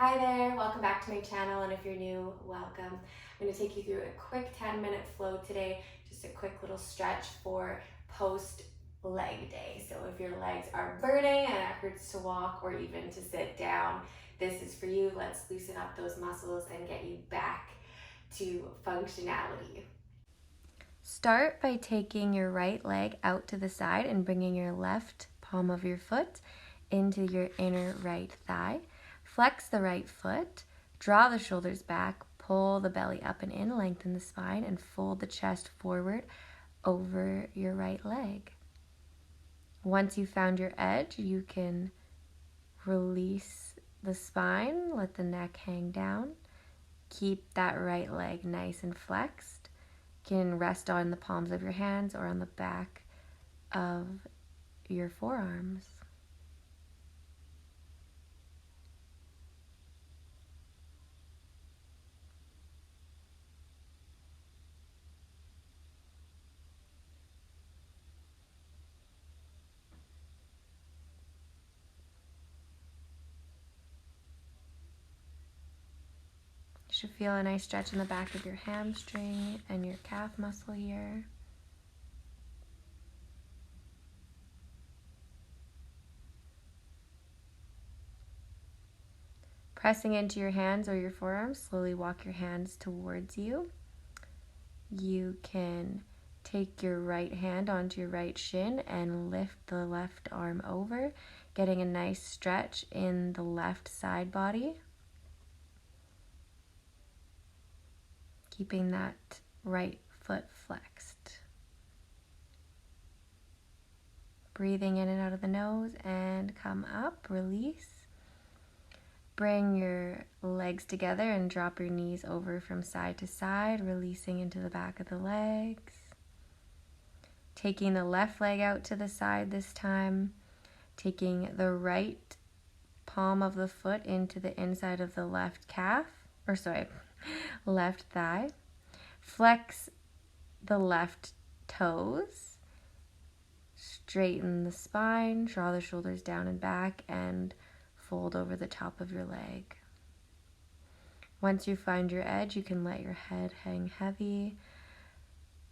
Hi there, welcome back to my channel, and if you're new, welcome. I'm going to take you through a quick 10-minute flow today, just a quick little stretch for post leg day. So if your legs are burning and it hurts to walk or even to sit down, this is for you. Let's loosen up those muscles and get you back to functionality. Start by taking your right leg out to the side and bringing your left palm of your foot into your inner right thigh. Flex the right foot, draw the shoulders back, pull the belly up and in, lengthen the spine, and fold the chest forward over your right leg. Once you've found your edge, you can release the spine, let the neck hang down. Keep that right leg nice and flexed. You can rest on the palms of your hands or on the back of your forearms. You should feel a nice stretch in the back of your hamstring and your calf muscle here. Pressing into your hands or your forearms, slowly walk your hands towards you. You can take your right hand onto your right shin and lift the left arm over, getting a nice stretch in the left side body. Keeping that right foot flexed. Breathing in and out of the nose and come up, release. Bring your legs together and drop your knees over from side to side, releasing into the back of the legs. Taking the left leg out to the side this time, taking the right palm of the foot into the inside of the left left thigh. Flex the left toes, straighten the spine, draw the shoulders down and back, and fold over the top of your leg. Once you find your edge, you can let your head hang heavy,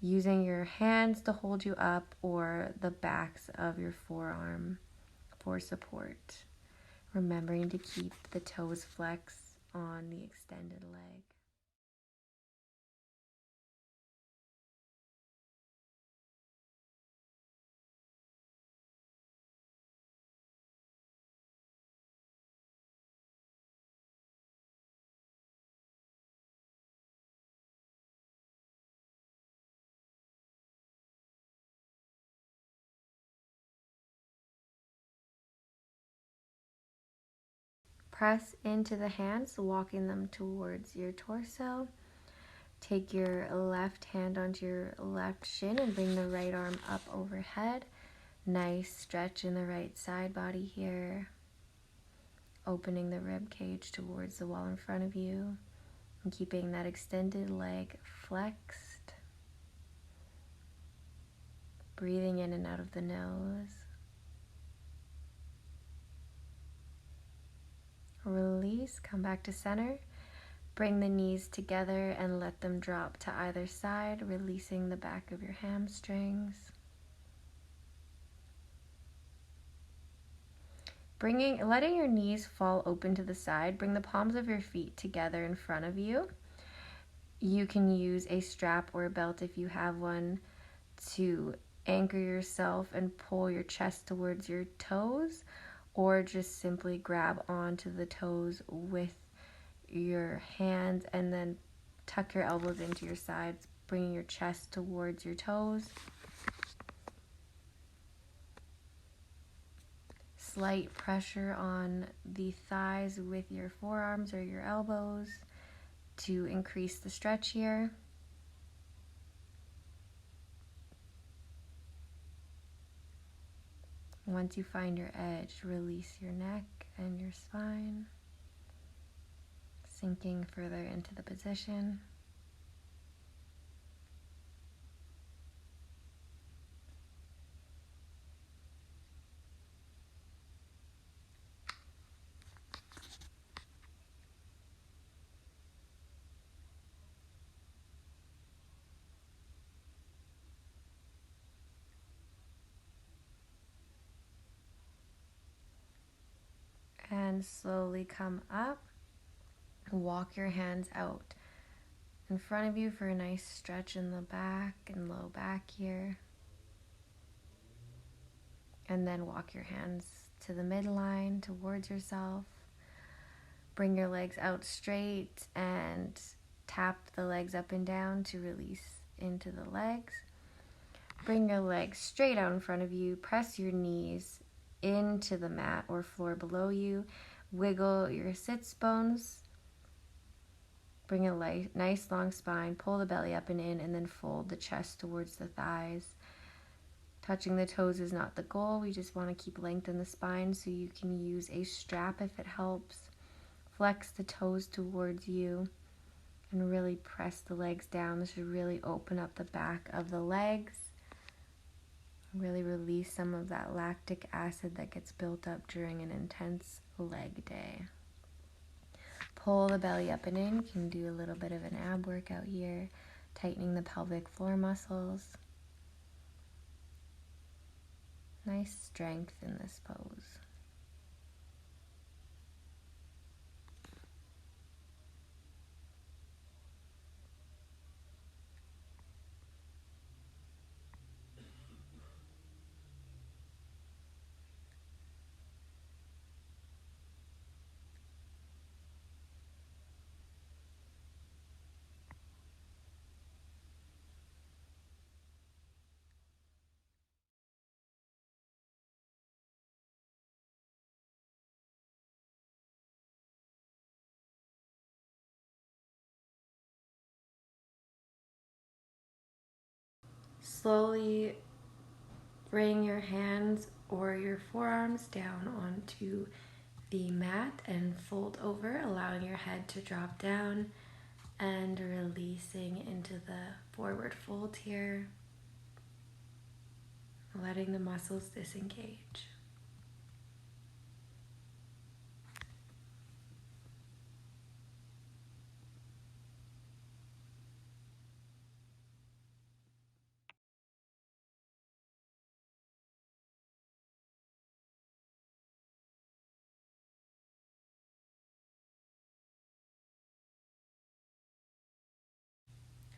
using your hands to hold you up or the backs of your forearm for support. Remembering to keep the toes flexed on the extended leg. Press into the hands, walking them towards your torso. Take your left hand onto your left shin and bring the right arm up overhead. Nice stretch in the right side body here. Opening the rib cage towards the wall in front of you and keeping that extended leg flexed. Breathing in and out of the nose. Release, come back to center. Bring the knees together and let them drop to either side, releasing the back of your hamstrings. Letting your knees fall open to the side, bring the palms of your feet together in front of you. You can use a strap or a belt if you have one to anchor yourself and pull your chest towards your toes, or just simply grab onto the toes with your hands and then tuck your elbows into your sides, bringing your chest towards your toes. Slight pressure on the thighs with your forearms or your elbows to increase the stretch here. Once you find your edge, release your neck and your spine, sinking further into the position. then slowly come up. Walk your hands out in front of you for a nice stretch in the back and low back here. And then walk your hands to the midline towards yourself. Bring your legs out straight and tap the legs up and down to release into the legs. Bring your legs straight out in front of you. Press your knees into the mat or floor below you. Wiggle your sits bones. Bring a nice long spine. Pull the belly up and in, and then fold the chest towards the thighs. Touching the toes is not the goal. We just want to keep length in the spine, so you can use a strap if it helps. Flex the toes towards you and really press the legs down. This should really open up the back of the legs. Really release some of that lactic acid that gets built up during an intense leg day. Pull the belly up and in. You can do a little bit of an ab workout here, tightening the pelvic floor muscles. Nice strength in this pose. Slowly bring your hands or your forearms down onto the mat and fold over, allowing your head to drop down and releasing into the forward fold here, letting the muscles disengage.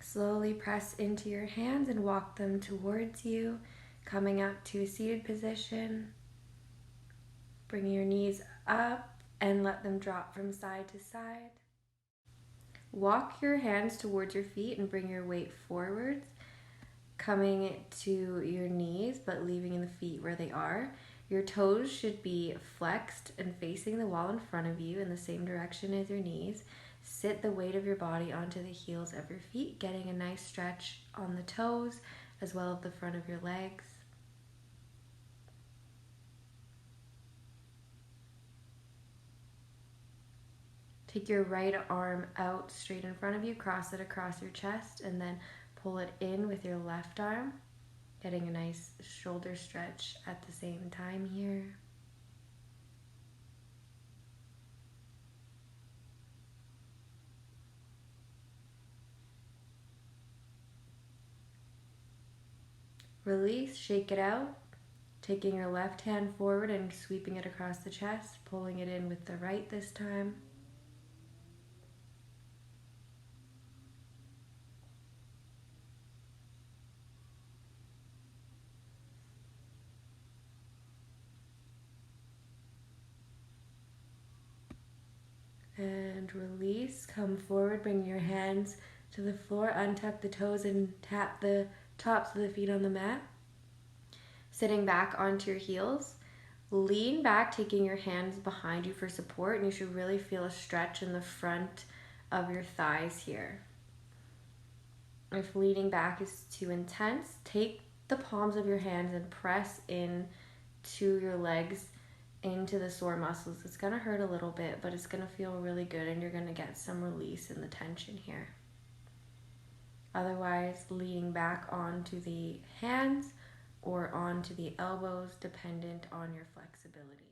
Slowly press into your hands and walk them towards you, coming up to a seated position. Bring your knees up and let them drop from side to side. Walk your hands towards your feet and bring your weight forwards, coming to your knees but leaving the feet where they are. Your toes should be flexed and facing the wall in front of you in the same direction as your knees. Sit the weight of your body onto the heels of your feet, getting a nice stretch on the toes as well as the front of your legs. Take your right arm out straight in front of you, cross it across your chest, and then pull it in with your left arm, getting a nice shoulder stretch at the same time here. Release, shake it out, taking your left hand forward and sweeping it across the chest, pulling it in with the right this time. And release, come forward, bring your hands to the floor, untuck the toes and tap the tops of the feet on the mat. Sitting back onto your heels, lean back, taking your hands behind you for support, and you should really feel a stretch in the front of your thighs here. If leaning back is too intense, take the palms of your hands and press in to your legs into the sore muscles. It's going to hurt a little bit, but it's going to feel really good and you're going to get some release in the tension here. Otherwise, leaning back onto the hands or onto the elbows, dependent on your flexibility.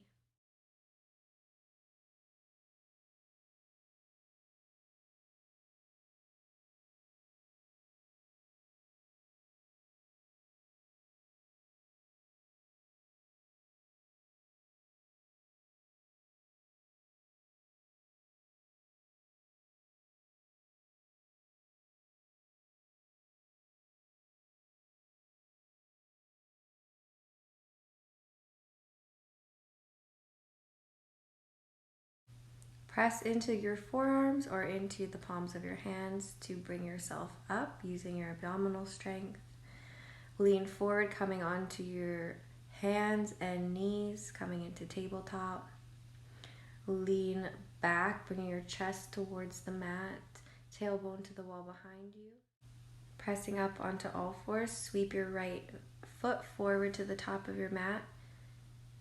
Press into your forearms or into the palms of your hands to bring yourself up using your abdominal strength. Lean forward, coming onto your hands and knees, coming into tabletop. Lean back, bringing your chest towards the mat, tailbone to the wall behind you. Pressing up onto all fours, sweep your right foot forward to the top of your mat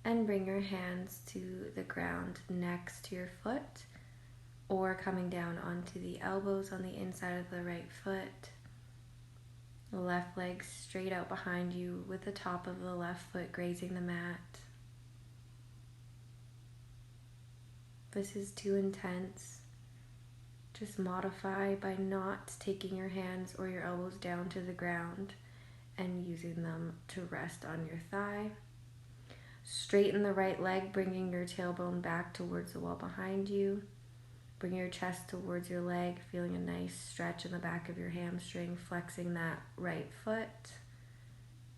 and bring your hands to the ground next to your foot, or coming down onto the elbows on the inside of the right foot. The left leg straight out behind you with the top of the left foot grazing the mat. This is too intense. Just modify by not taking your hands or your elbows down to the ground and using them to rest on your thigh. Straighten the right leg, bringing your tailbone back towards the wall behind you. Bring your chest towards your leg, feeling a nice stretch in the back of your hamstring, flexing that right foot.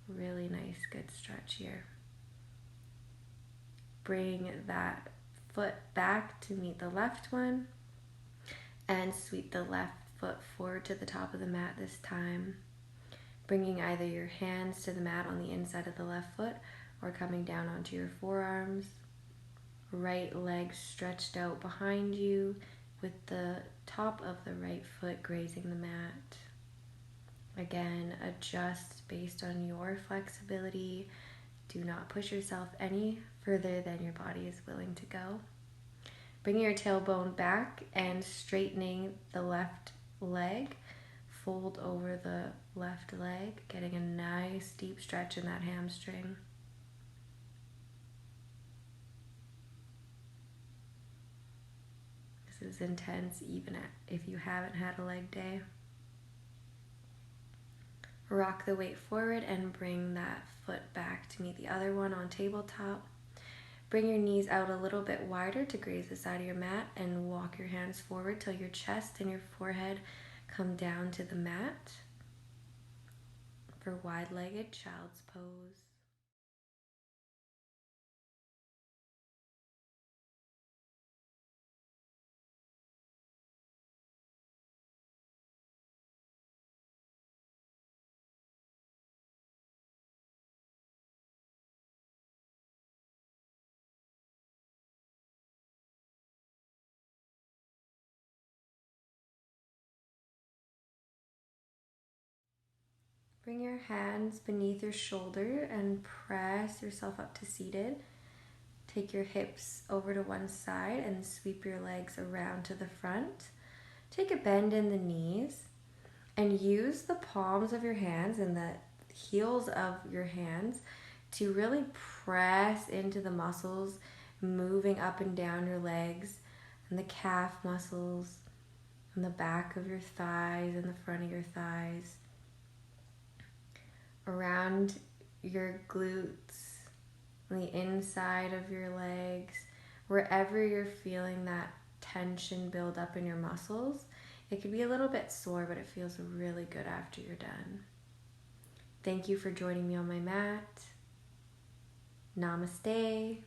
Really nice, good stretch here. Bring that foot back to meet the left one and sweep the left foot forward to the top of the mat this time. Bringing either your hands to the mat on the inside of the left foot or coming down onto your forearms. Right leg stretched out behind you with the top of the right foot grazing the mat. Again, adjust based on your flexibility. Do not push yourself any further than your body is willing to go. Bringing your tailbone back and straightening the left leg. Fold over the left leg, getting a nice deep stretch in that hamstring. This is intense even if you haven't had a leg day. Rock the weight forward and bring that foot back to meet the other one on tabletop. Bring your knees out a little bit wider to graze the side of your mat and walk your hands forward till your chest and your forehead come down to the mat for wide-legged child's pose. Bring your hands beneath your shoulder and press yourself up to seated. Take your hips over to one side and sweep your legs around to the front. Take a bend in the knees and use the palms of your hands and the heels of your hands to really press into the muscles, moving up and down your legs and the calf muscles and the back of your thighs and the front of your thighs, around your glutes, on the inside of your legs, wherever you're feeling that tension build up in your muscles. It could be a little bit sore, but it feels really good after you're done. Thank you for joining me on my mat. Namaste.